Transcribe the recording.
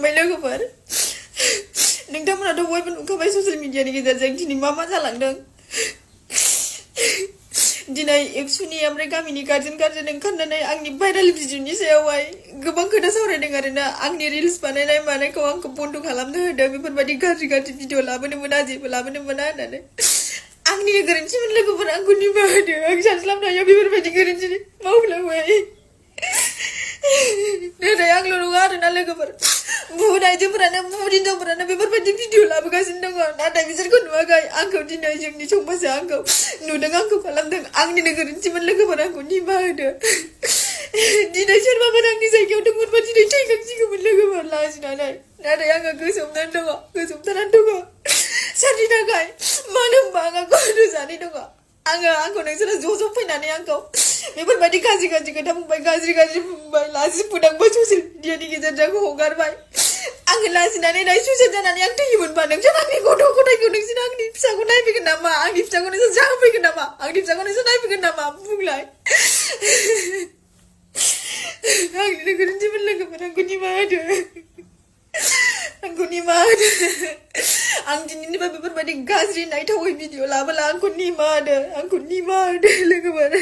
खुलुमबाय लोगोफोर नोंथांमोनाथ' बयबो नुखाबाय ससियेल मिडियानि गेजेरजों दिनै मा जालांदों दिनै एबसुनि ओमफ्राय गामिनि गार्जेन ओंखारनानै आंनि भाइरेल भिडिअनि सायावहाय गोबां खोथा सावरायदों आरोना आंनि रिल्स बानायनाय मानायखौ आंखौ बन्द खालामनो होदों बेफोरबायदि गाज्रि भिडिअ लाबोनो मोना जेबो लाबोनो मोना होननानै आंनि गोरोन्थिमोन लोगोफोर आंखौ निमाहा होदो आं सानस्लाबनो हाया बेफोरबायदि गोरोन्थि मावफ्लांबाय नाथाय आंल' नङा आरोना लोगोफोर बुहुत आइजोफोरानो बुहुत हिनजावफोरानो बेफोरबायदि भिडिअ लाबोगासिनो दङ नाथाय बिसोरखौ नुवाखै आंखौ दिनै जोंनि समाजा आंखौ नुदों आंखौ खालामदों आंनिनो गोरोन्थिमोन लोगोफोर आंखौ निमाहा होदो दिनै सोरबाफोर आंनि जायगायाव दंमोनबा दिनै थैखांसिगौमोन लोगोफोर लाजिनानै नाथाय आङो गोसोमनानै दङ सोरनि थाखाय मानो होनबा आङो गथ' जानाय दङ आंखौ नोंसोरो ज' फैनानै आंखौ बेफोरबायदि गाज्रि खोथा बुंबाय गाज्रि बुंबाय लाजि फोनांबाय ससियेल मिडियानि गेजेरजों हगारबाय आङो लाजिनानै दायो सुइसाइड जानानै आं थैयोमोनबा नोंसोर आंनि गथ' गथायखौ नोंसोर आंनि फिसाखौ नायफैगोन नामा आंनि फिसाखौ नोंसोर जाहोफैगोन नामा आंनि फिसाखौ नोंसोर नायफैगोन नामा बुंलाय आंनिनो गोरोन्थिमोन लोगोफोर आंखौ निमाहा होदो आं दिनैनिफ्राय बेफोरबायदि गाज्रि नायथावै भिडिअ लाबोला आंखौ निमाहा होदो लोगोफोर